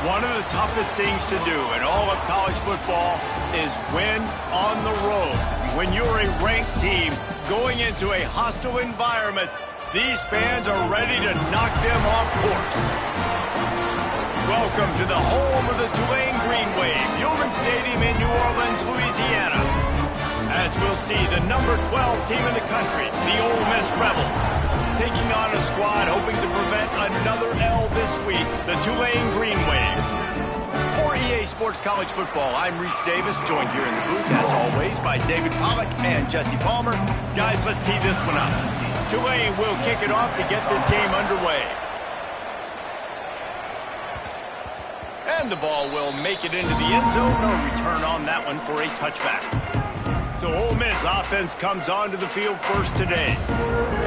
One of the toughest things to do in all of college football is win on the road. When you're a ranked team going into a hostile environment, these fans are ready to knock them off course. Welcome to the home of the Tulane Green Wave, Human Stadium in New Orleans, Louisiana. As we'll see the number 12 team in the country, the Ole Miss Rebels, taking on a squad hoping to prevent another L this week, the Tulane Green Wave. For EA Sports College Football, I'm Reese Davis, joined here in the booth, as always, by David Pollack and Jesse Palmer. Guys, let's tee this one up. Tulane will kick it off to get this game underway. And the ball will make it into the end zone. No return on that one for a touchback. So Ole Miss offense comes onto the field first today.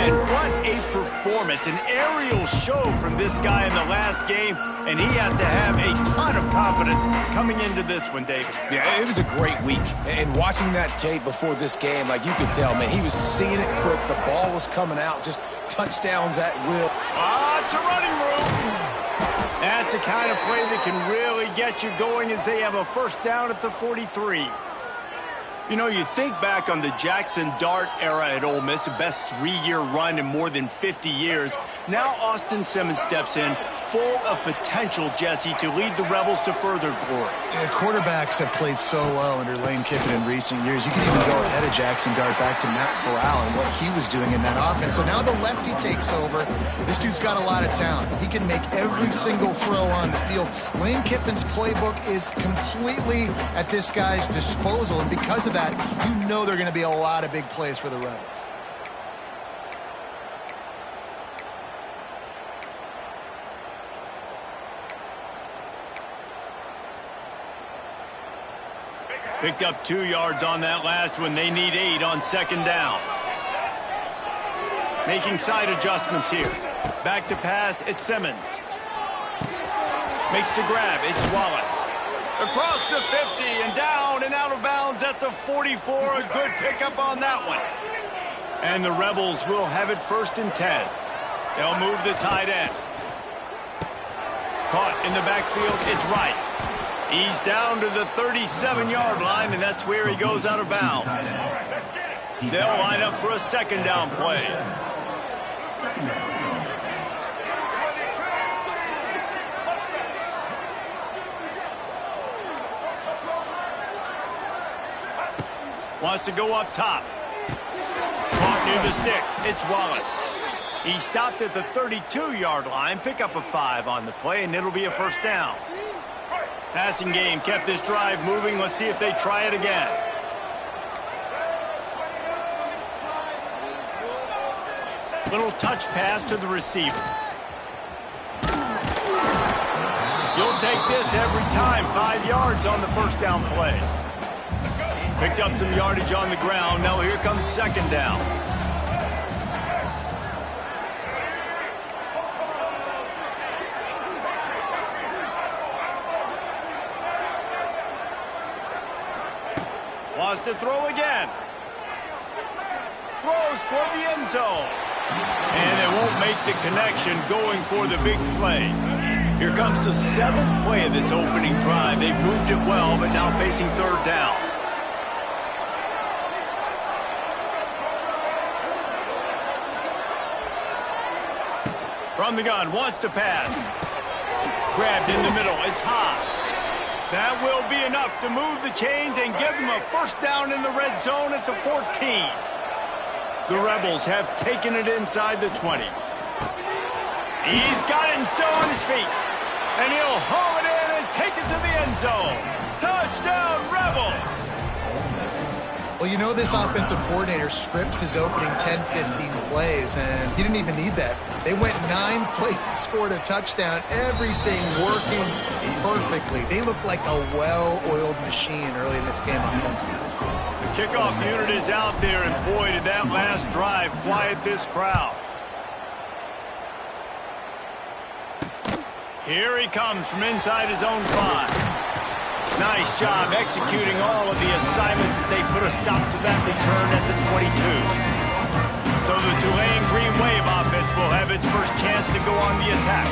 And what a performance, an aerial show from this guy in the last game, and he has to have a ton of confidence coming into this one, David. Yeah, it was a great week. And watching that tape before this game, like you could tell, man, he was seeing it quick. The ball was coming out, just touchdowns at will. It's a running room. That's the kind of play that can really get you going as they have a first down at the 43. You know, you think back on the Jackson Dart era at Ole Miss, the best three-year run in more than 50 years. Now Austin Simmons steps in, full of potential, Jesse, to lead the Rebels to further glory. Yeah, quarterbacks have played so well under Lane Kiffin in recent years. You can even go ahead of Jackson Dart back to Matt Corral and what he was doing in that offense. So now the lefty takes over. This dude's got a lot of talent. He can make every single throw on the field. Lane Kiffin's playbook is completely at this guy's disposal, and because of that, you know there are going to be a lot of big plays for the Rebels. Picked up 2 yards on that last one. They need 8 on second down. Making side adjustments here. Back to pass, it's Simmons. Makes the grab, it's Wallace. Across the 50 and down and out of bounds at the 44. A good pickup on that one. And the Rebels will have it first and 10. They'll move the tight end. Caught in the backfield, it's Wright. He's down to the 37-yard line, and that's where he goes out of bounds. They'll line up for a second down play. Wants to go up top. Caught near the sticks. It's Wallace. He stopped at the 32-yard line. Pick up a 5 on the play, and it'll be a first down. Passing game kept this drive moving. Let's see if they try it again. Little touch pass to the receiver. You'll take this every time. 5 yards on the first down play. Picked up some yardage on the ground. Now here comes second down. Wants to throw again. Throws toward the end zone. And it won't make the connection going for the big play. Here comes the 7th play of this opening drive. They've moved it well, but now facing third down. From the gun, wants to pass. Grabbed in the middle, it's Haas. That will be enough to move the chains and give them a first down in the red zone at the 14. The Rebels have taken it inside the 20. He's got it and still on his feet. And he'll haul it in and take it to the end zone. Touchdown, Rebels! Well, you know this offensive coordinator scripts his opening 10, 15 plays, and he didn't even need that. They went 9 plays and scored a touchdown. Everything working perfectly. They look like a well-oiled machine early in this game offensively. The kickoff unit is out there, and boy, did that last drive quiet this crowd. Here he comes from inside his own 5. Nice job executing all of the assignments as they put a stop to that return at the 22. So the Tulane Green Wave offense will have its first chance to go on the attack.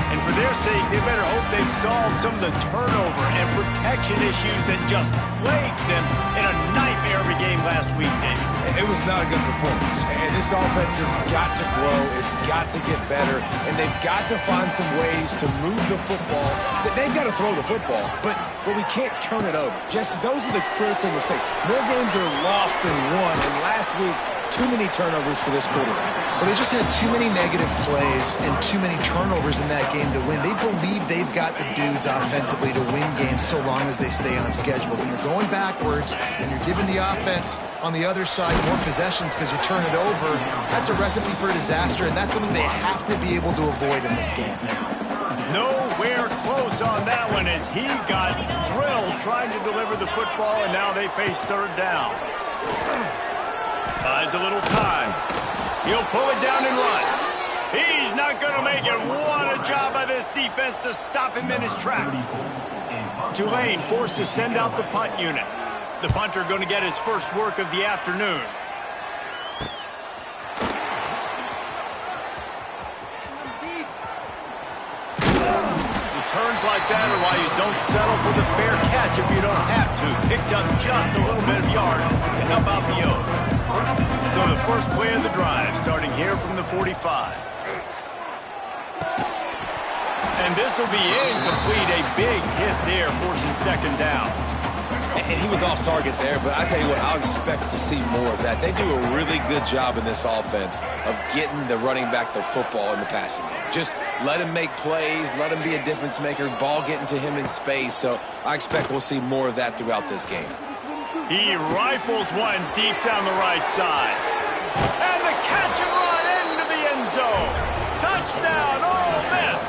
And for their sake, they better hope they've solved some of the turnover and protection issues that just plagued them in a nightmare every game last week, David. It was not a good performance. And this offense has got to grow. It's got to get better. And they've got to find some ways to move the football. They've got to throw the football, but we can't turn it over. Jesse, those are the critical mistakes. More games are lost than won. And last week, too many turnovers for this quarterback. Well, they just had too many negative plays and too many turnovers in that game to win. They believe they've got the dudes offensively to win games so long as they stay on schedule. When you're going backwards and you're giving the offense on the other side more possessions because you turn it over, that's a recipe for disaster, and that's something they have to be able to avoid in this game. Nowhere close on that one as he got drilled trying to deliver the football, and now they face third down. Buys a little time. He'll pull it down and run. He's not going to make it. What a job by this defense to stop him in his tracks. Tulane forced to send out the punt unit. The punter going to get his first work of the afternoon. Returns like that are why you don't settle for the fair catch if you don't have to. Picks up just a little bit of yards to help out the O's. So the first play of the drive, starting here from the 45. And this will be incomplete. A big hit there forces second down. And he was off target there, but I tell you what, I'll expect to see more of that. They do a really good job in this offense of getting the running back the football in the passing game. Just let him make plays, let him be a difference maker, ball getting to him in space. So I expect we'll see more of that throughout this game. He rifles one deep down the right side. And the catch and run into the end zone. Touchdown, Ole Miss.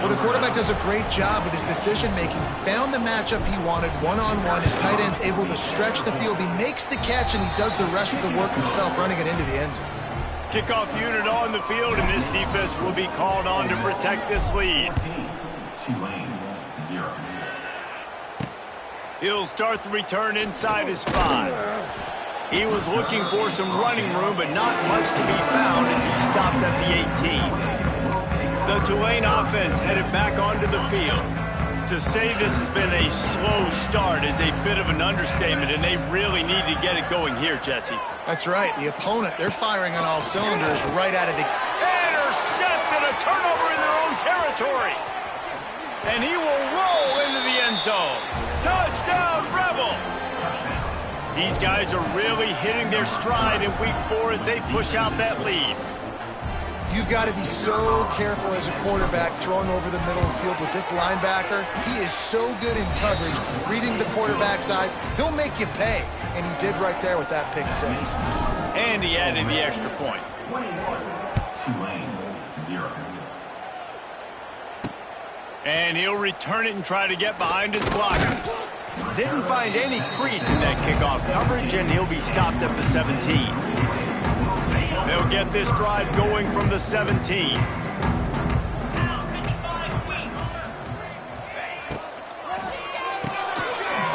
Well, the quarterback does a great job with his decision-making. Found the matchup he wanted one-on-one. His tight end's able to stretch the field. He makes the catch, and he does the rest of the work himself, running it into the end zone. Kickoff unit on the field, and this defense will be called on to protect this lead. Tulane, 0. He'll start the return inside his 5. He was looking for some running room, but not much to be found as he stopped at the 18. The Tulane offense headed back onto the field. To say this has been a slow start is a bit of an understatement, and they really need to get it going here, Jesse. That's right. The opponent, they're firing on all cylinders right out of the... Intercepted, a turnover in their own territory. And he will roll into the end zone. Touchdown, Rebels! These guys are really hitting their stride in week 4 as they push out that lead. You've got to be so careful as a quarterback throwing over the middle of the field with this linebacker. He is so good in coverage, reading the quarterback's eyes. He'll make you pay, and he did right there with that pick 6. And he added the extra point. Tulane, 0. And he'll return it and try to get behind his blockers. Didn't find any crease in that kickoff coverage, and he'll be stopped at the 17. They'll get this drive going from the 17.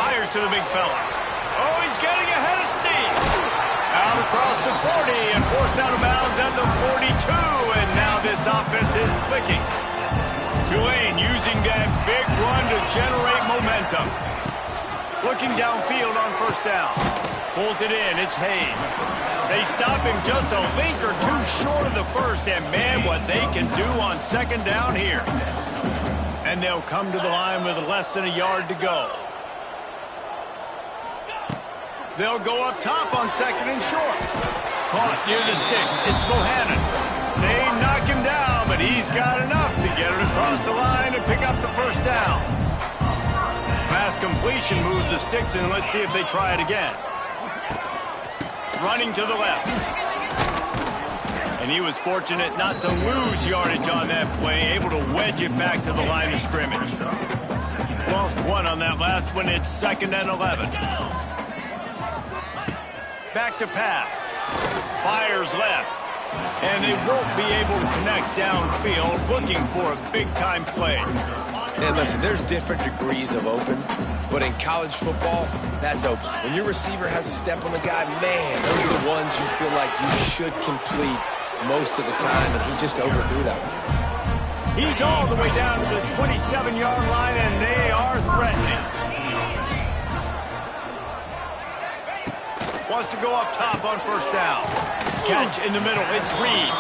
Fires to the big fella. Oh, he's getting ahead of steam. Out across the 40 and forced out of bounds at the 42. And now this offense is clicking. Tulane using that big run to generate momentum. Looking downfield on first down. Pulls it in. It's Hayes. They stop him just a link or two short of the first, and man, what they can do on second down here. And they'll come to the line with less than a yard to go. They'll go up top on second and short. Caught near the sticks. It's Bohannon. They knock him down, but he's got enough to get it across the line and pick up the first down. Pass completion moves the sticks, and let's see if they try it again. Running to the left. And he was fortunate not to lose yardage on that play, able to wedge it back to the line of scrimmage. Lost one on that last one. It's 2nd and 11. Back to pass. Fires left. And they won't be able to connect downfield, looking for a big-time play. And listen, there's different degrees of open, but in college football, that's open. When your receiver has a step on the guy, man, those are the ones you feel like you should complete most of the time, and he just overthrew that one. He's all the way down to the 27-yard line, and they are threatening. Wants to go up top on first down. Catch in the middle. It's Reed.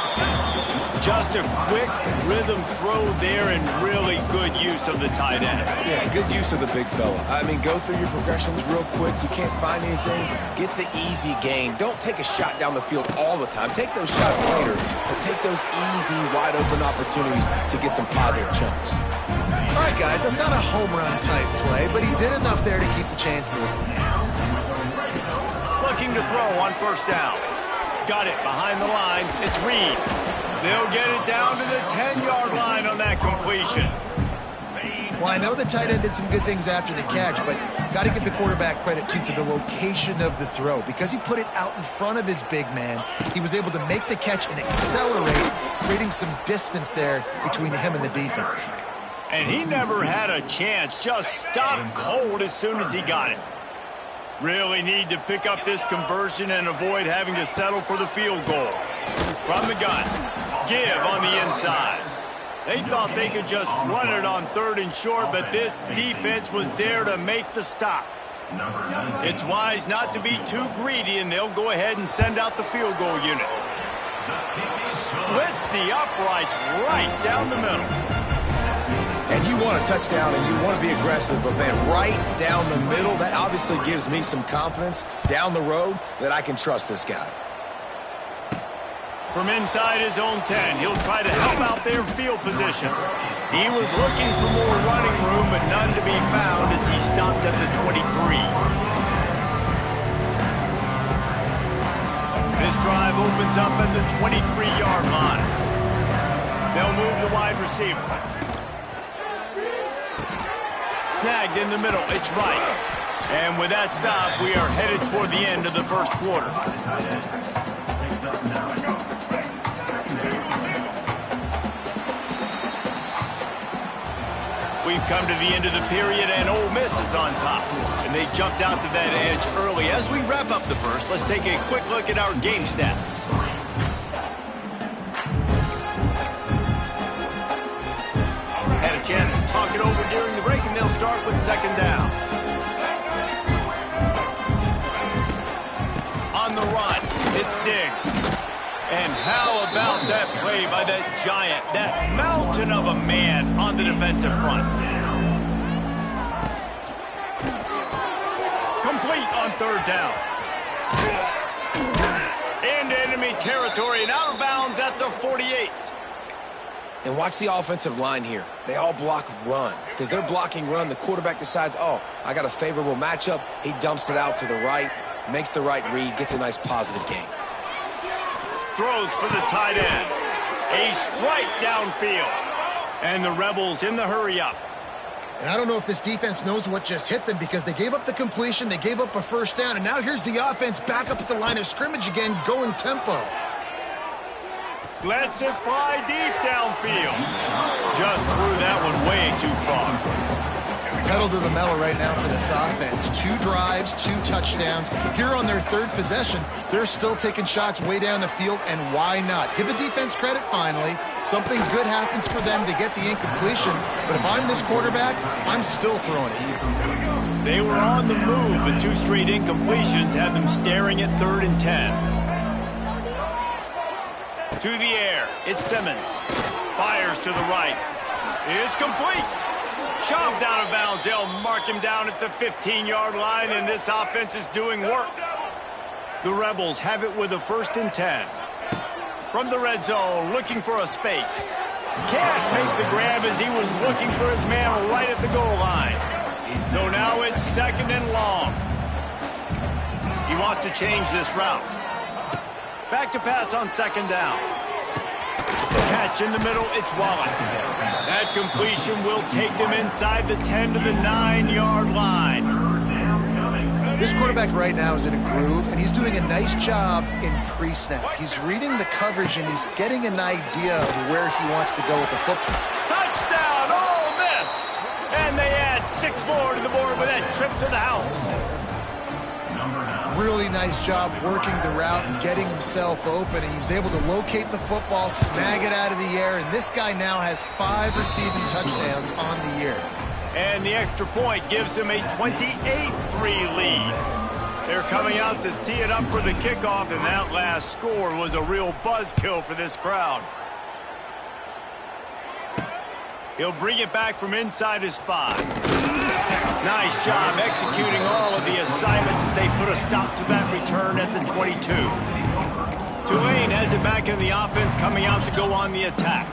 Just a quick rhythm throw there and really good use of the tight end. Yeah, good use of the big fella. I mean, go through your progressions real quick. You can't find anything. Get the easy gain. Don't take a shot down the field all the time. Take those shots later, but take those easy, wide-open opportunities to get some positive chunks. All right, guys, that's not a home run type play, but he did enough there to keep the chains moving. Looking to throw on first down. Got it behind the line. It's Reed. They'll get it down to the 10-yard line on that completion. Well, I know the tight end did some good things after the catch, but got to give the quarterback credit, too, for the location of the throw. Because he put it out in front of his big man, he was able to make the catch and accelerate, creating some distance there between him and the defense. And he never had a chance. Just stopped cold as soon as he got it. Really need to pick up this conversion and avoid having to settle for the field goal. From the gun, give on the inside. They thought they could just run it on 3rd and short, but this defense was there to make the stop. It's wise not to be too greedy, and they'll go ahead and send out the field goal unit. Splits the uprights right down the middle. And you want a touchdown and you want to be aggressive, but man, right down the middle, that obviously gives me some confidence down the road that I can trust this guy. From inside his own 10, he'll try to help out their field position. He was looking for more running room, but none to be found as he stopped at the 23. This drive opens up at the 23-yard line. They'll move the wide receiver. Snagged in the middle. It's right. And with that stop, we are headed toward the end of the first quarter. We've come to the end of the period, and Ole Miss is on top. And they jumped out to that edge early. As we wrap up the first, let's take a quick look at our game stats. Had a chance to talk it over during the break, and they'll start with second down. On the run, it's Diggs. And how about that play by that giant, that mountain of a man on the defensive front? Complete on third down. Into enemy territory and out of bounds at the 48. And watch the offensive line here. They all block run. Because they're blocking run, the quarterback decides, oh, I got a favorable matchup. He dumps it out to the right, makes the right read, gets a nice positive gain. Throws for the tight end. A strike downfield. And the Rebels in the hurry up. And I don't know if this defense knows what just hit them because they gave up the completion, they gave up a first down, and now here's the offense back up at the line of scrimmage again, going tempo. Lets it fly deep downfield. Just threw that one way too far. Pedal to the metal right now for this offense. 2 drives, 2 touchdowns. Here on their third possession, they're still taking shots way down the field, and why not? Give the defense credit finally. Something good happens for them to get the incompletion, but if I'm this quarterback, I'm still throwing it. They were on the move, but 2 straight incompletions had them staring at 3rd and 10. To the air, it's Simmons. Fires to the right. It's complete. Shoved out of bounds. They'll mark him down at the 15-yard line, and this offense is doing work. The Rebels have it with a 1st and 10. From the red zone, looking for a space. Can't make the grab as he was looking for his man right at the goal line. So now it's 2nd and long. He wants to change this route. Back to pass on 2nd down. Catch in the middle, it's Wallace. That completion will take them inside the 10 to the 9-yard line. This quarterback right now is in a groove, and he's doing a nice job in pre-snap. He's reading the coverage, and he's getting an idea of where he wants to go with the football. Touchdown, Ole Miss! And they add 6 more to the board with that trip to the house. really nice job working the route and getting himself open. And he was able to locate the football, snag it out of the air, and this guy now has 5 receiving touchdowns on the year. And the extra point gives him a 28-3 lead. They're coming out to tee it up for the kickoff, and that last score was a real buzzkill for this crowd. He'll bring it back from inside his 5. Nice job executing all of the assignments as they put a stop to that return at the 22. Tulane has it back in the offense, coming out to go on the attack.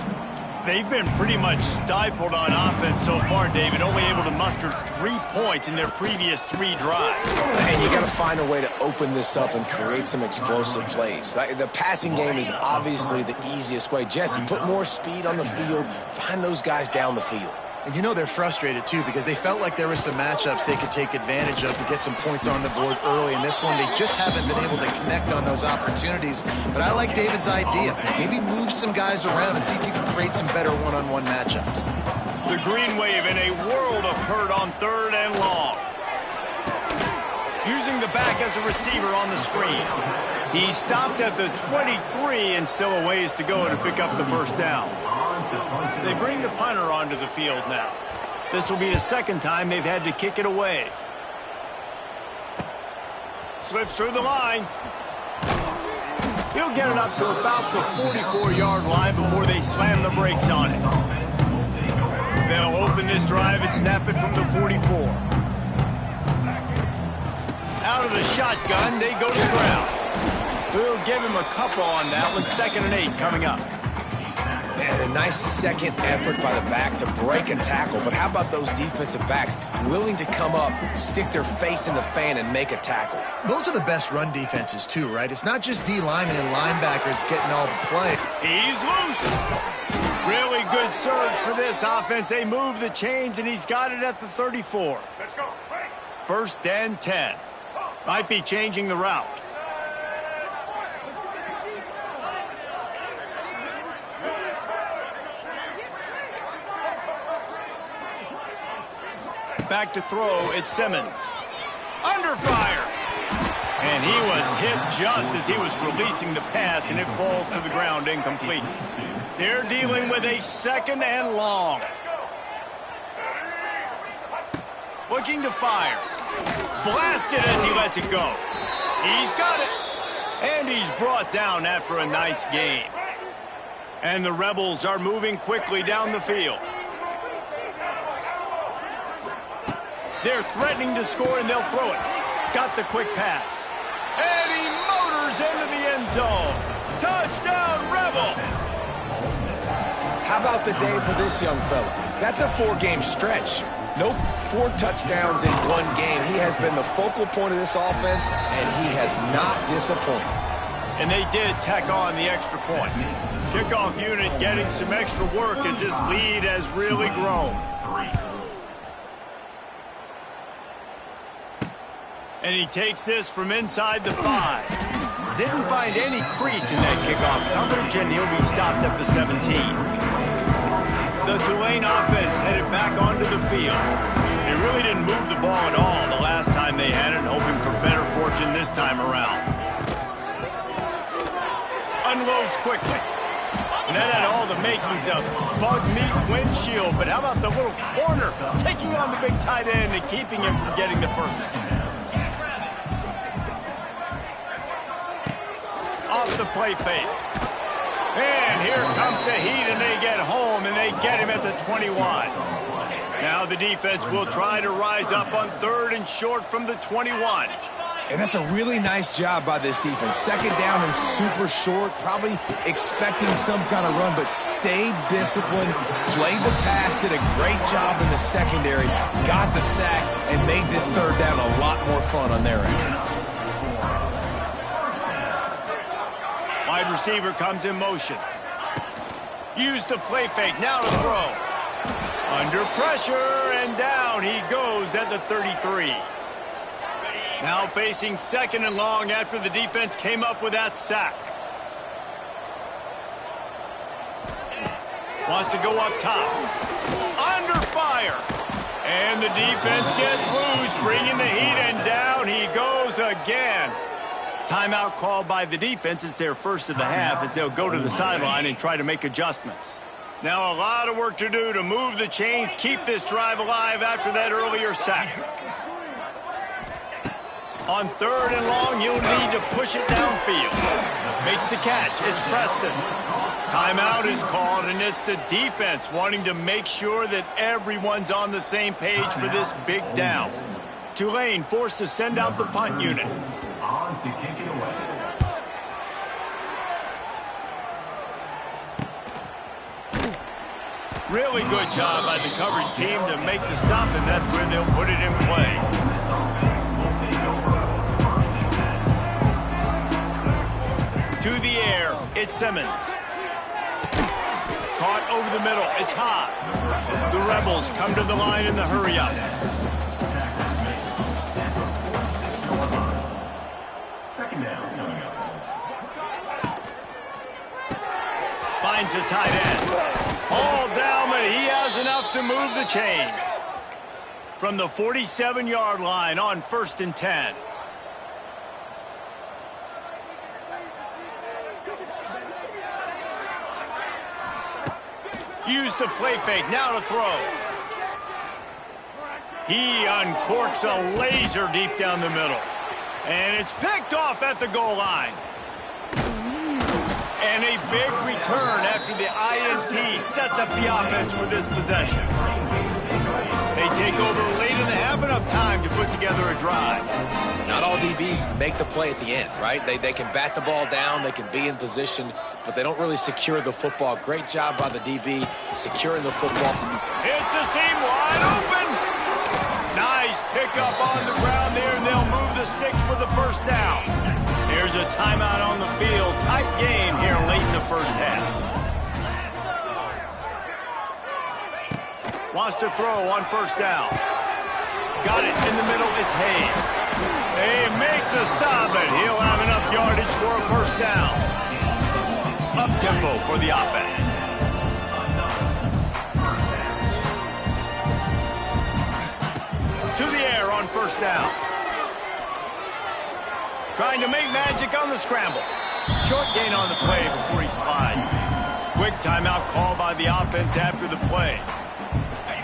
They've been pretty much stifled on offense so far, David, only able to muster 3 points in their previous 3 drives. And you got to find a way to open this up and create some explosive plays. The passing game is obviously the easiest way. Jesse, put more speed on the field, find those guys down the field. And you know they're frustrated, too, because they felt like there were some matchups they could take advantage of to get some points on the board early. In this one, they just haven't been able to connect on those opportunities. But I like David's idea. Maybe move some guys around and see if you can create some better one-on-one matchups. The Green Wave in a world of hurt on 3rd and long. Using the back as a receiver on the screen. He stopped at the 23 and still a ways to go to pick up the first down. They bring the punter onto the field now. This will be the 2nd time they've had to kick it away. Slips through the line. He'll get it up to about the 44-yard line before they slam the brakes on it. They'll open this drive and snap it from the 44. Out of the shotgun, they go to the ground. We'll give him a couple on that one. 2nd and 8 coming up. And a nice second effort by the back to break and tackle. But how about those defensive backs willing to come up, stick their face in the fan, and make a tackle? Those are the best run defenses, too, right? It's not just D linemen and linebackers getting all the play. He's loose. Really good surge for this offense. They move the chains, and he's got it at the 34. Let's go. 1st and 10. Might be changing the route. Back to throw, it's Simmons. Under fire. And he was hit just as he was releasing the pass, and it falls to the ground incomplete. They're dealing with a 2nd and long. Looking to fire. Blasted as he lets it go. He's got it. And he's brought down after a nice gain. And the Rebels are moving quickly down the field. They're threatening to score, and they'll throw it. Got the quick pass. And he motors into the end zone. Touchdown, Rebels! How about the day for this young fella? That's a 4-game stretch. Nope, 4 touchdowns in 1 game. He has been the focal point of this offense, and he has not disappointed. And they did tack on the extra point. Kickoff unit getting some extra work as this lead has really grown. And he takes this from inside the 5. Didn't find any crease in that kickoff coverage, and he'll be stopped at the 17. The Tulane offense headed back onto the field. They really didn't move the ball at all the last time they had it, hoping for better fortune this time around. Unloads quickly. And that had all the makings of bug meat windshield, but how about the little corner taking on the big tight end and keeping him from getting the first? Off the play fake. And here comes the heat, and they get home, and they get him at the 21. Now the defense will try to rise up on 3rd and short from the 21. And that's a really nice job by this defense. 2nd down and super short, probably expecting some kind of run, but stayed disciplined, played the pass, did a great job in the secondary, got the sack, and made this 3rd down a lot more fun on their end. Wide receiver comes in motion. Use the play fake, now to throw. Under pressure, and down he goes at the 33. Now facing 2nd and long after the defense came up with that sack. Wants to go up top. Under fire. And the defense gets loose, bringing the heat, and down he goes again. Timeout called by the defense. It's their first of the half as they'll go to the sideline and try to make adjustments. Now a lot of work to do to move the chains, keep this drive alive after that earlier sack. On 3rd and long, you'll need to push it downfield. Makes the catch. It's Preston. Timeout is called, and it's the defense wanting to make sure that everyone's on the same page for this big down. Tulane forced to send out the punt unit. On to kick it away. Really good job by the coverage team to make the stop, and that's where they'll put it in play. This offense will take over on 4th and 10. To the air, it's Simmons. Caught over the middle, it's Haas. The Rebels come to the line in the hurry-up. Second down coming up. Finds the tight end. All down, but he has enough to move the chains. From the 47-yard line on 1st and 10. Use the play fake, now to throw. He uncorks a laser deep down the middle. And it's picked off at the goal line. And a big return after the INT sets up the offense for this possession. They take over late in the half, enough time to put together a drive. Not all DBs make the play at the end, right? They can bat the ball down, they can be in position, but they don't really secure the football. Great job by the DB securing the football. It's a seam wide open. Nice pickup on the ground there, and they'll move the sticks for the first down. Here's a timeout on the field. Tight game here late in the first half. Wants to throw on 1st down. Got it in the middle. It's Hayes. They make the stop, and he'll have enough yardage for a 1st down. Up-tempo for the offense. To the air on 1st down. Trying to make magic on the scramble. Short gain on the play before he slides. Quick timeout call by the offense after the play.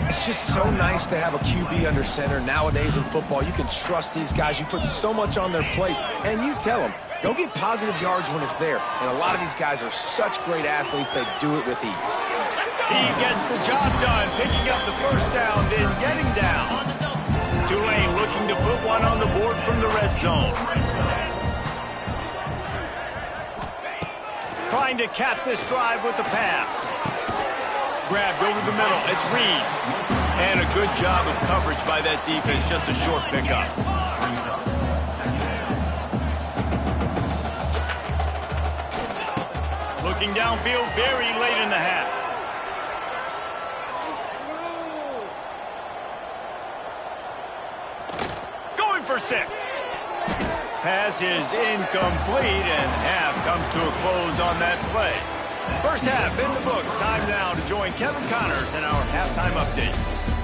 It's just so nice to have a QB under center. Nowadays in football, you can trust these guys. You put so much on their plate, and you tell them, go get positive yards when it's there. And a lot of these guys are such great athletes, they do it with ease. He gets the job done, picking up the 1st down, then getting down. Tulane looking to put one on the board from the red zone. Trying to cap this drive with the pass. Grabbed over the middle. It's Reed. And a good job of coverage by that defense. Just a short pickup. Looking downfield very late in the half. Going for 6. Pass is incomplete, and half comes to a close on that play. First half in the books. Time now to join Kevin Connors in our halftime update.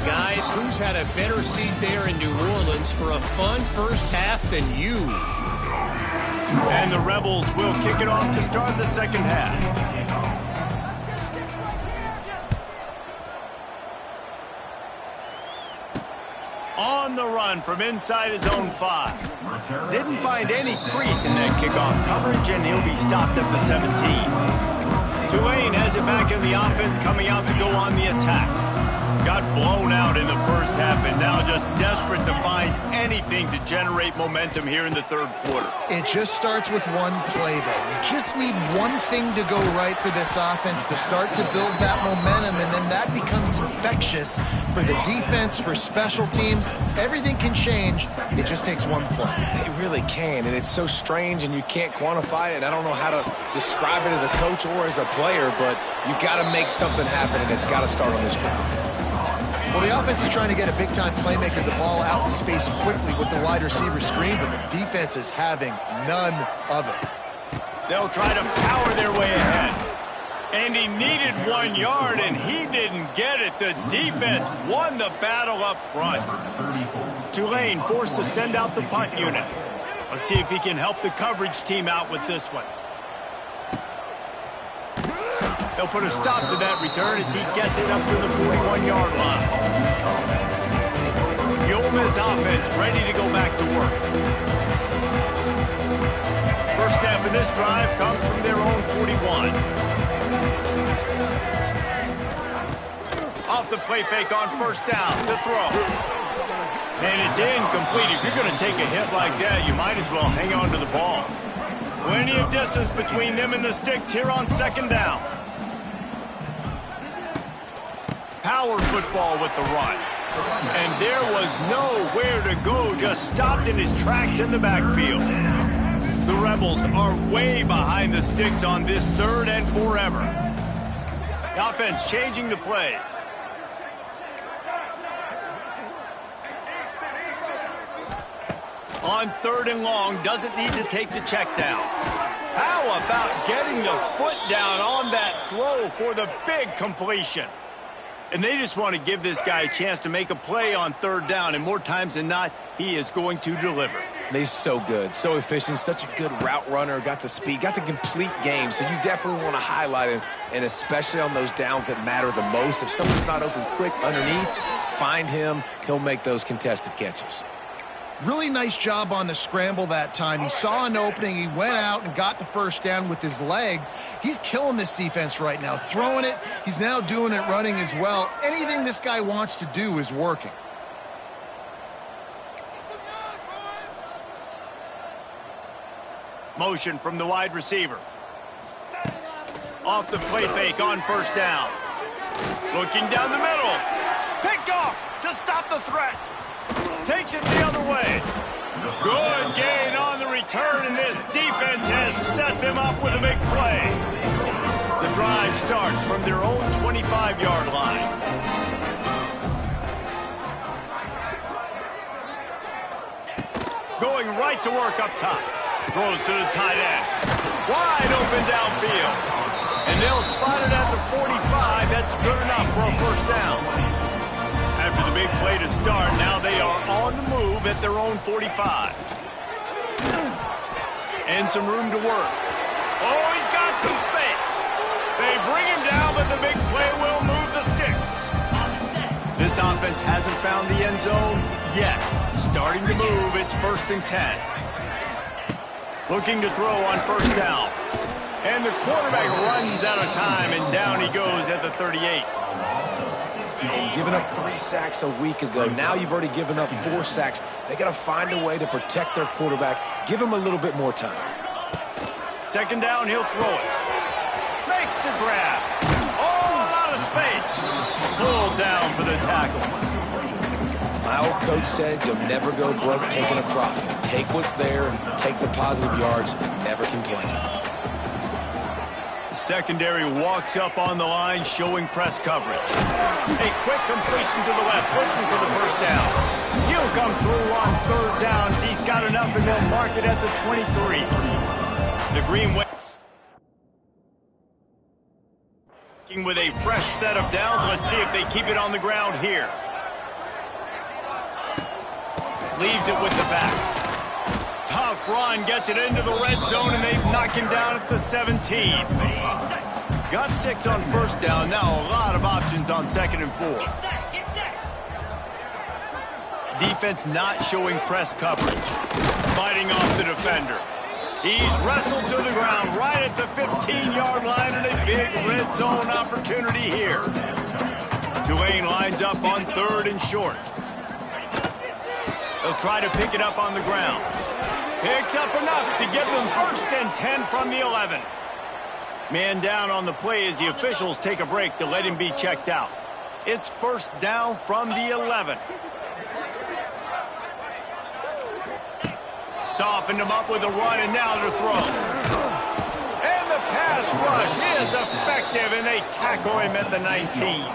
Guys, who's had a better seat there in New Orleans for a fun first half than you? And the Rebels will kick it off to start the second half. On the run from inside his own 5. Didn't find any crease in that kickoff coverage, and he'll be stopped at the 17. Tulane has it back in the offense, coming out to go on the attack. Got blown out in the first half, and now just desperate to find anything to generate momentum here in the 3rd quarter. It just starts with one play, though. You just need one thing to go right for this offense to start to build that momentum, and then that becomes infectious for the defense, for special teams. Everything can change. It just takes one play. It really can, and it's so strange, and you can't quantify it. I don't know how to describe it as a coach or as a player, but you got to make something happen, and it's got to start on this drive. Well, the offense is trying to get a big-time playmaker the ball out in space quickly with the wide receiver screen, but the defense is having none of it. They'll try to power their way ahead. And he needed 1 yard, and he didn't get it. The defense won the battle up front. Tulane forced to send out the punt unit. Let's see if he can help the coverage team out with this one. They'll put a stop to that return as he gets it up to the 41-yard line. The Ole Miss offense ready to go back to work. First snap of this drive comes from their own 41. Off the play fake on first down, the throw. And it's incomplete. If you're going to take a hit like that, you might as well hang on to the ball. Plenty of distance between them and the sticks here on second down. Power football with the run. And there was nowhere to go, just stopped in his tracks in the backfield. The Rebels are way behind the sticks on this 3rd and forever. The offense changing the play. On 3rd and long, doesn't need to take the check down. How about getting the foot down on that throw for the big completion? And they just want to give this guy a chance to make a play on 3rd down, and more times than not, he is going to deliver. He's so good, so efficient, such a good route runner, got the speed, got the complete game, so you definitely want to highlight him, and especially on those downs that matter the most. If someone's not open quick underneath, find him, he'll make those contested catches. Really nice job on the scramble that time. He saw an opening. He went out and got the first down with his legs. He's killing this defense right now. Throwing it. He's now doing it running as well. Anything this guy wants to do is working. Motion from the wide receiver. Off the play fake on first down. Looking down the middle. Picked off to stop the threat. Takes it the other way. Good gain on the return, and this defense has set them up with a big play. The drive starts from their own 25-yard line. Going right to work up top. Throws to the tight end. Wide open downfield. And they'll spot it at the 45. That's good enough for a first down. After the big play to start, now they are on the move at their own 45. And some room to work. Oh, he's got some space. They bring him down, but the big play will move the sticks. This offense hasn't found the end zone yet. Starting to move, it's 1st and 10. Looking to throw on first down. And the quarterback runs out of time, and down he goes at the 38. And giving up 3 sacks a week ago. Now you've already given up 4 sacks. They got to find a way to protect their quarterback. Give him a little bit more time. Second down, he'll throw it. Makes the grab. Oh, a lot of space. Pulled down for the tackle. My old coach said you'll never go broke taking a profit. Take what's there, take the positive yards, and never complain. Secondary walks up on the line, showing press coverage. A quick completion to the left, looking for the first down. He'll come through on 3rd downs. He's got enough, and they'll mark it at the 23. The Green Wave with a fresh set of downs. Let's see if they keep it on the ground here. Leaves it with the back. Tough run, gets it into the red zone, and they knock him down at the 17. Got 6 on first down. Now a lot of options on 2nd and 4. Defense not showing press coverage. Fighting off the defender. He's wrestled to the ground right at the 15-yard line, and a big red zone opportunity here. Tulane lines up on 3rd and short. They'll try to pick it up on the ground. Picks up enough to give them 1st and 10 from the 11. Man down on the play as the officials take a break to let him be checked out. It's 1st down from the 11. Softened him up with a run, and now to throw. And the pass rush is effective, and they tackle him at the 19.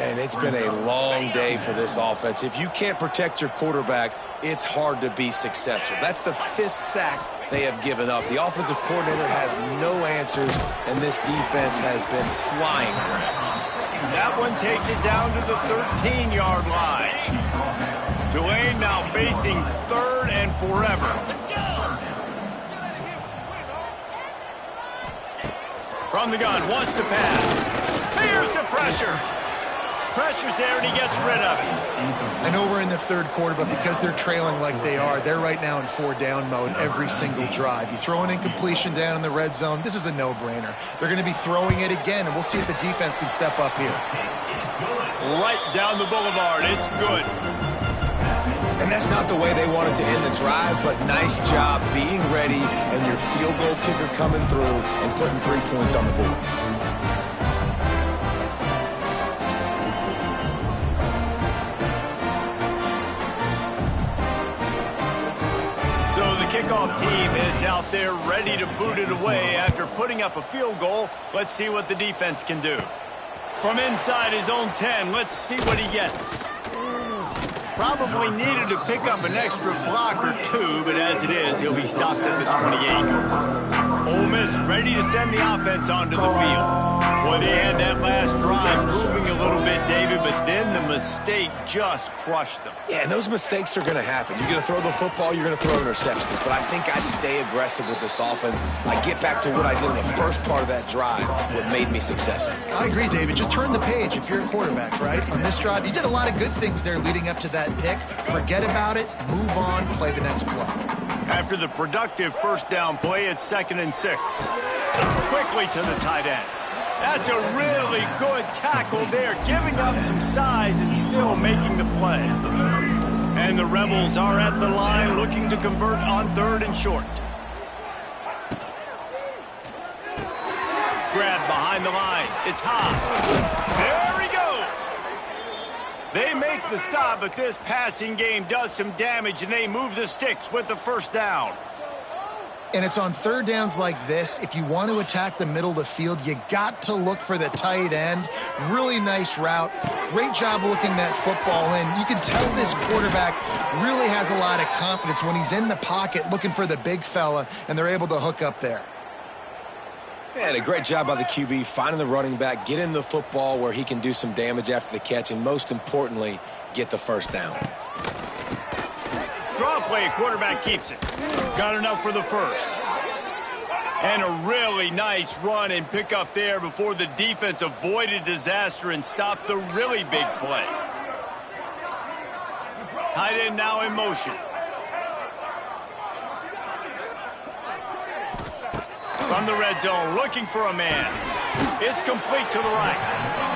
And it's been a long day for this offense. If you can't protect your quarterback, it's hard to be successful. That's the 5th sack they have given up. The offensive coordinator has no answers, and this defense has been flying around. That one takes it down to the 13-yard line. Tulane now facing third and forever. From the gun, wants to pass. Here's the pressure. Pressure's there, and he gets rid of it. I know we're in the third quarter, but because they're trailing like they are, they're right now in 4-down mode every single drive. You throw an incompletion down in the red zone, this is a no-brainer. They're going to be throwing it again, and we'll see if the defense can step up here. Right down the boulevard. It's good. And that's not the way they wanted to end the drive, but nice job being ready and your field goal kicker coming through and putting 3 points on the board. Kickoff team is out there ready to boot it away after putting up a field goal. Let's see what the defense can do. From inside his own 10, let's see what he gets. Probably needed to pick up an extra block or two, but as it is, he'll be stopped at the 28. Ole Miss ready to send the offense onto the field. Boy, they had that last drive moving a little bit, David, but then the mistake just crushed them. Yeah, and those mistakes are going to happen. You're going to throw the football, you're going to throw interceptions, but I think I stay aggressive with this offense. I get back to what I did in the first part of that drive, what made me successful. I agree, David. Just turn the page if you're a quarterback, right? On this drive, you did a lot of good things there leading up to that pick. Forget about it, move on, play the next play. After the productive first down play, it's 2nd and 6. Quickly to the tight end. That's a really good tackle there, giving up some size and still making the play. And the Rebels are at the line looking to convert on 3rd and short. Grab behind the line. It's high. There he goes. They make the stop, but this passing game does some damage, and they move the sticks with the first down. And it's on 3rd downs like this. If you want to attack the middle of the field, you got to look for the tight end. Really nice route. Great job looking that football in. You can tell this quarterback really has a lot of confidence when he's in the pocket looking for the big fella, and they're able to hook up there. And a great job by the QB finding the running back, getting the football where he can do some damage after the catch, and most importantly, get the first down. Draw play, quarterback keeps it. Got enough for the first. And a really nice run and pick up there before the defense avoided disaster and stopped the really big play. Tight end now in motion. From the red zone, looking for a man. It's complete to the right.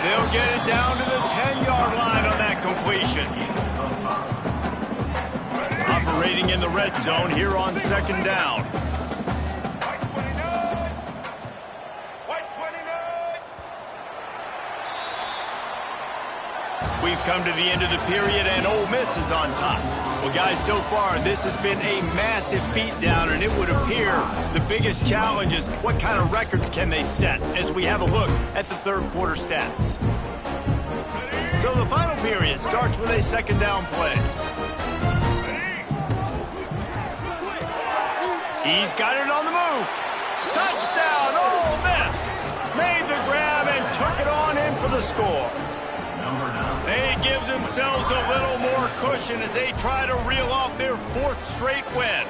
They'll get it down to the 10-yard line on that completion. Operating in the red zone here on 2nd down. We've come to the end of the period, and Ole Miss is on top. Well, guys, so far, this has been a massive beatdown, and it would appear the biggest challenge is what kind of records can they set as we have a look at the 3rd quarter stats. So the final period starts with a 2nd down play. He's got it on the move. Touchdown, Ole Miss. Made the grab and took it on in for the score. They give themselves a little more cushion as they try to reel off their 4th straight win.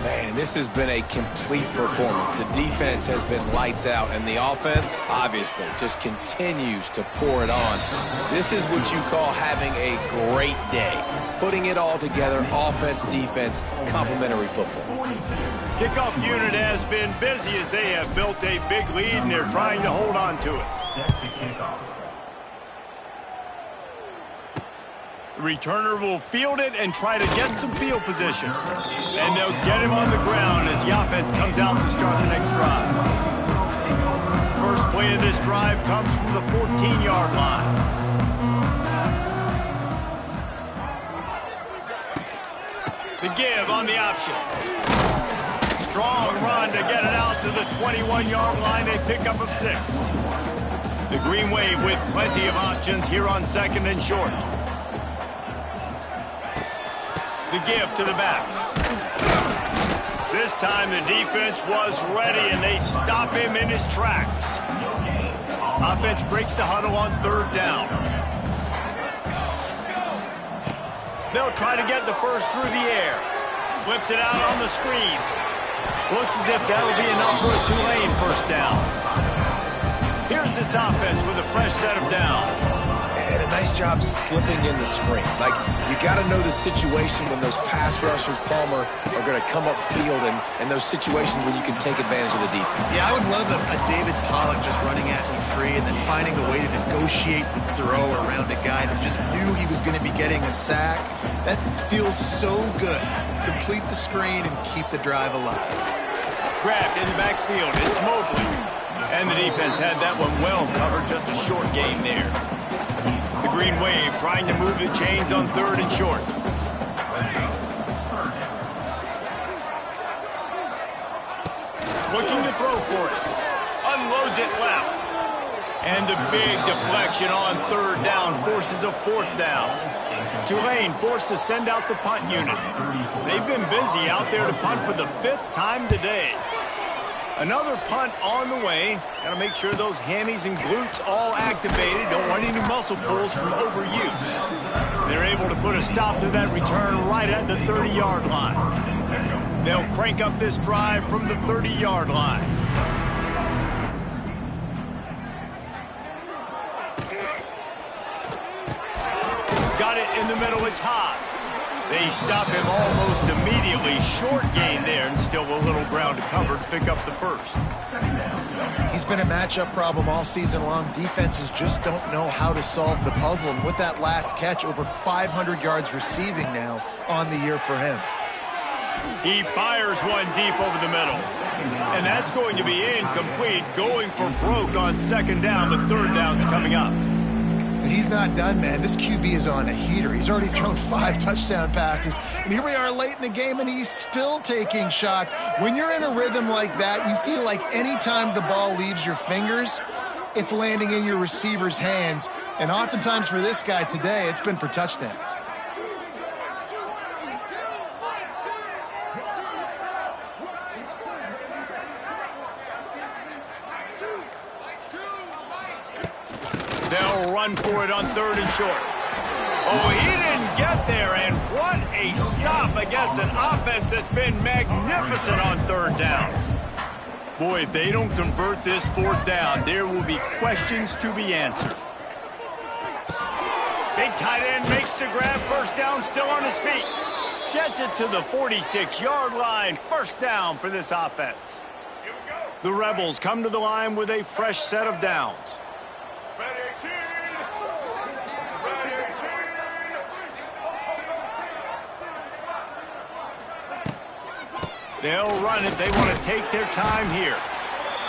Man, this has been a complete performance. The defense has been lights out, and the offense, obviously, just continues to pour it on. This is what you call having a great day. Putting it all together, offense, defense, complementary football. Kickoff unit has been busy as they have built a big lead, and they're trying to hold on to it. Set to kick off. The returner will field it and try to get some field position. And they'll get him on the ground as the offense comes out to start the next drive. First play of this drive comes from the 14-yard line. The give on the option. Strong run to get it out to the 21-yard line. They pick up a 6. The Green Wave with plenty of options here on 2nd and short. The give to the back. time the defense was ready, and they stop him in his tracks. Offense breaks the huddle on 3rd down. They'll try to get the first through the air. Flips it out on the screen. Looks as if that'll be enough for a Tulane first down. Here's this offense with a fresh set of downs. And a nice job slipping in the screen. Like, you got to know the situation when those pass rushers, Palmer, are going to come up field and those situations when you can take advantage of the defense. Yeah, I would love a David Pollock just running at me free and then finding a way to negotiate the throw around a guy that just knew he was going to be getting a sack. That feels so good. Complete the screen and keep the drive alive. Grabbed in the backfield. It's Mobley. And the defense had that one well covered. Just a short game there. The Green Wave trying to move the chains on 3rd and short. Looking to throw for it. Unloads it left. And the big deflection on 3rd down forces a 4th down. Tulane forced to send out the punt unit. They've been busy out there to punt for the 5th time today. Another punt on the way. Got to make sure those hammies and glutes all activated. Don't want any muscle pulls from overuse. They're able to put a stop to that return right at the 30-yard line. They'll crank up this drive from the 30-yard line. Got it in the middle. It's Haas. They stop him almost immediately. Short gain there, and still a little ground to cover to pick up the first. He's been a matchup problem all season long. Defenses just don't know how to solve the puzzle. And with that last catch, over 500 yards receiving now on the year for him. He fires one deep over the middle. And that's going to be incomplete. Going for broke on 2nd down, but 3rd down's coming up. And he's not done, man. This QB is on a heater. He's already thrown 5 touchdown passes. And here we are late in the game, and he's still taking shots. When you're in a rhythm like that, you feel like any time the ball leaves your fingers, it's landing in your receiver's hands. And oftentimes for this guy today, it's been for touchdowns. They'll run for it on 3rd and short. Oh, he didn't get there, and what a stop against an offense that's been magnificent on 3rd down. Boy, if they don't convert this 4th down, there will be questions to be answered. Big tight end makes the grab. 1st down, still on his feet. Gets it to the 46-yard line. 1st down for this offense. The Rebels come to the line with a fresh set of downs. They'll run it. They want to take their time here.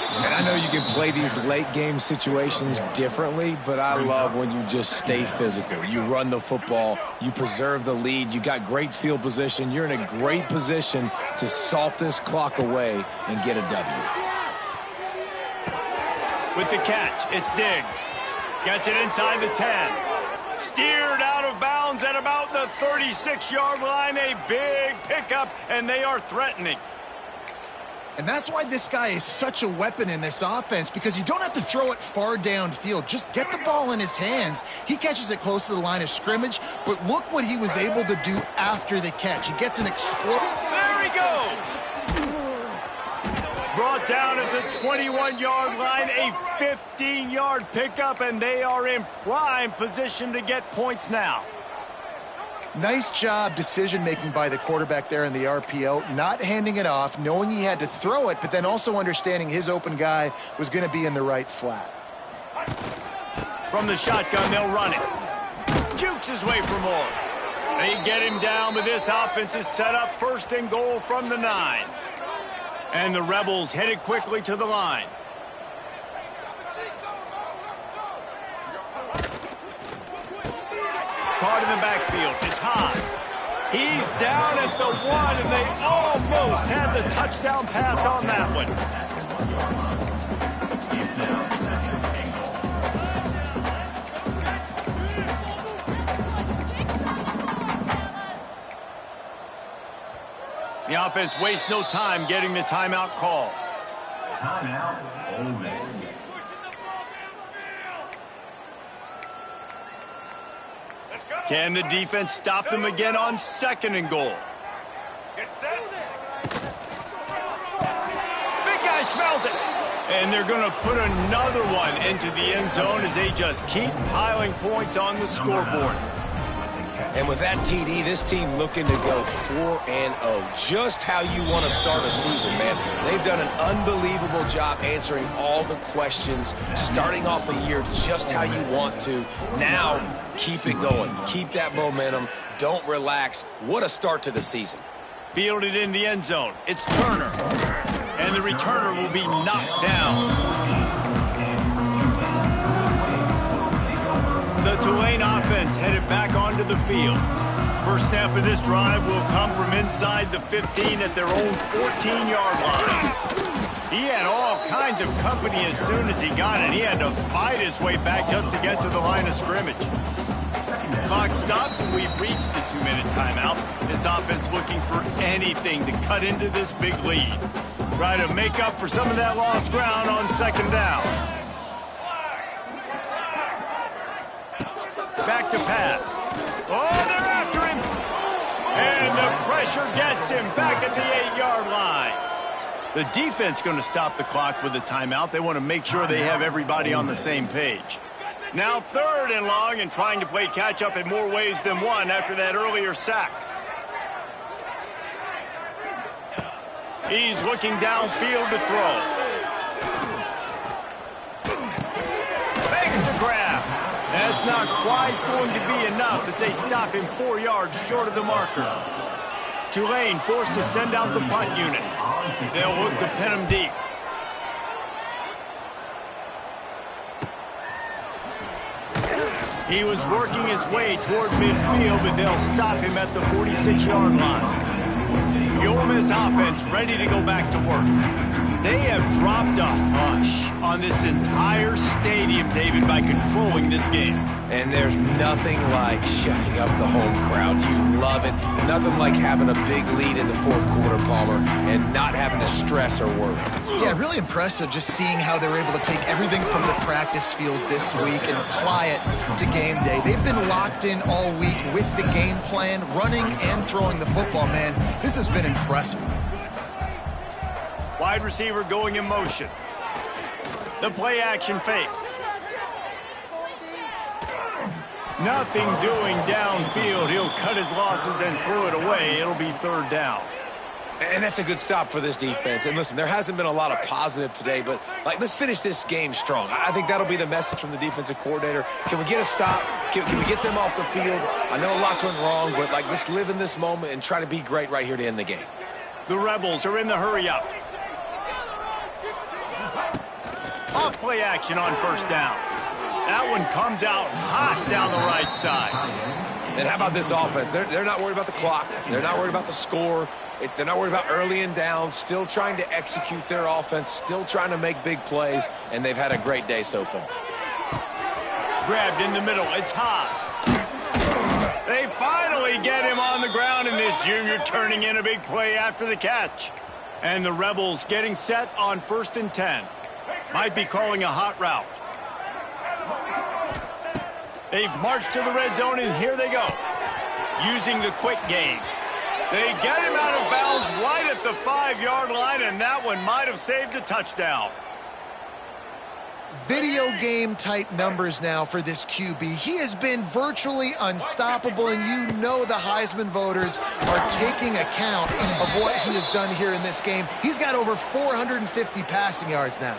And I know you can play these late game situations differently, but I love when you just stay physical. You run the football, you preserve the lead, you got great field position, you're in a great position to salt this clock away and get a W. With the catch, it's Diggs. Gets it inside the 10. Steered out of bounds at about the 36-yard line. A big pickup, and they are threatening. And that's why this guy is such a weapon in this offense, because you don't have to throw it far downfield. Just get the ball in his hands. He catches it close to the line of scrimmage, but look what he was able to do after the catch. He gets an explosion. There he goes. Brought down at the 21-yard line, a 15-yard pickup, and they are in prime position to get points now. Nice job decision-making by the quarterback there in the RPO, not handing it off, knowing he had to throw it, but then also understanding his open guy was going to be in the right flat. From the shotgun, they'll run it. Jukes his way for more. They get him down, but this offense is set up 1st and goal from the 9. And the Rebels headed quickly to the line. Caught in the backfield. It's Haas. He's down at the 1, and they almost had the touchdown pass on that one. The The offense wastes no time getting the timeout call. Timeout, Ole Miss. Can the defense stop them again on 2nd and goal? Big guy smells it. And they're going to put another one into the end zone as they just keep piling points on the scoreboard. And with that TD, this team looking to go 4-0. Just how you want to start a season, man. They've done an unbelievable job answering all the questions, starting off the year just how you want to. Now, keep it going. Keep that momentum. Don't relax. What a start to the season. Fielded in the end zone. It's Turner. And the returner will be knocked down. The Tulane offense headed back onto the field. First snap of this drive will come from inside the 15 at their own 14-yard line. He had all kinds of company as soon as he got it. He had to fight his way back just to get to the line of scrimmage. Clock stops and we've reached the 2-minute timeout. This offense looking for anything to cut into this big lead. Try to make up for some of that lost ground on 2nd down. Back to pass. Oh, they're after him. And the pressure gets him back at the 8-yard line. The defense going to stop the clock with a timeout. They want to make sure they have everybody on the same page. Now 3rd and long and trying to play catch-up in more ways than one after that earlier sack. He's looking downfield to throw. Makes the grab. That's not quite going to be enough as they stop him 4 yards short of the marker. Tulane forced to send out the punt unit. They'll look to pin him deep. He was working his way toward midfield, but they'll stop him at the 46-yard line. The Ole Miss offense ready to go back to work. They have dropped a hush on this entire stadium, David, by controlling this game. And there's nothing like shutting up the home crowd. You love it. Nothing like having a big lead in the 4th quarter, Palmer, and not having to stress or worry. Yeah, really impressive just seeing how they were able to take everything from the practice field this week and apply it to game day. They've been locked in all week with the game plan, running and throwing the football, man. This has been impressive. Wide receiver going in motion. The play action fake. Nothing doing downfield. He'll cut his losses and throw it away. It'll be 3rd down. And that's a good stop for this defense. And listen, there hasn't been a lot of positive today, but let's finish this game strong. I think that'll be the message from the defensive coordinator. Can we get a stop? Can we get them off the field? I know lots went wrong, but let's live in this moment and try to be great right here to end the game. The Rebels are in the hurry up. Off play action on 1st down. That one comes out hot down the right side. And how about this offense? They're not worried about the clock. They're not worried about the score. They're not worried about early and down. Still trying to execute their offense. Still trying to make big plays. And they've had a great day so far. Grabbed in the middle. It's hot. They finally get him on the ground, and this junior turning in a big play after the catch. And the Rebels getting set on 1st and 10. Might be calling a hot route. They've marched to the red zone, and here they go. Using the quick game. They get him out of bounds right at the 5-yard line, and that one might have saved a touchdown. Video game type numbers now for this QB. He has been virtually unstoppable, and you know the Heisman voters are taking account of what he has done here in this game. He's got over 450 passing yards now.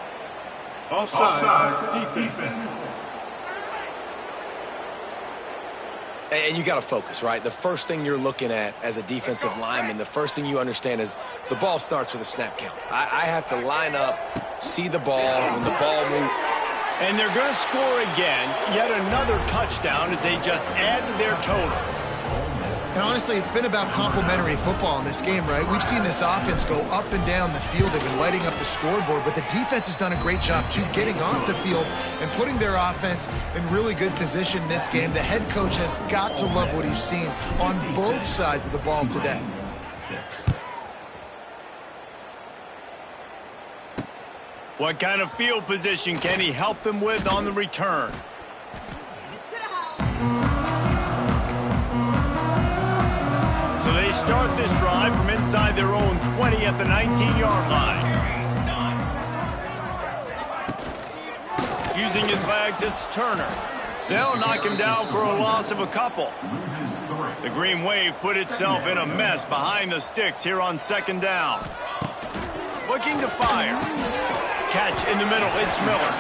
Offside defense. And you got to focus, right? The first thing you're looking at as a defensive lineman, the first thing you understand is the ball starts with a snap count. I have to line up, see the ball, when the ball moves. And they're going to score again, yet another touchdown as they just add to their total. And honestly, it's been about complementary football in this game, right? We've seen this offense go up and down the field. They've been lighting up the scoreboard, but the defense has done a great job, too, getting off the field and putting their offense in really good position in this game. The head coach has got to love what he's seen on both sides of the ball today. What kind of field position can he help them with on the return? So they start this drive from inside their own 20 at the 19-yard line. Using his legs, it's Turner. They'll knock him down for a loss of a couple. The Green Wave put itself in a mess behind the sticks here on second down. Looking to fire. Catch in the middle, it's Miller.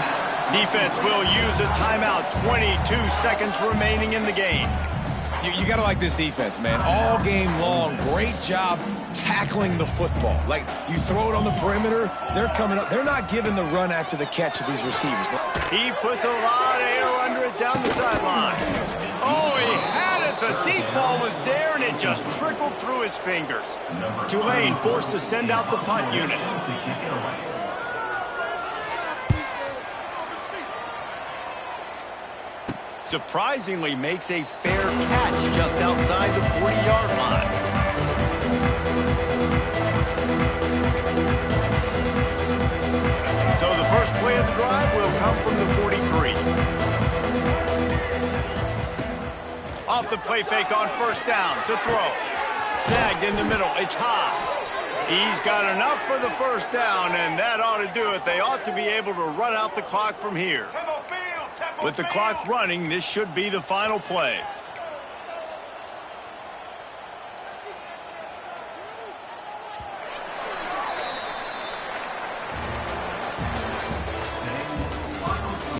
Defense will use a timeout, 22 seconds remaining in the game. You got to like this defense, man. All game long, great job tackling the football. Like, you throw it on the perimeter, they're coming up. They're not giving the run after the catch to these receivers. He puts a lot of air under it down the sideline. Oh, he had it. The deep ball was there, and it just trickled through his fingers. Tulane forced to send out the punt unit. Surprisingly makes a fair catch just outside the 40-yard line. So the first play of the drive will come from the 43. Off the play fake on first down to throw. Snagged in the middle, it's Haas. He's got enough for the first down, and that ought to do it. They ought to be able to run out the clock from here. With the clock running, this should be the final play.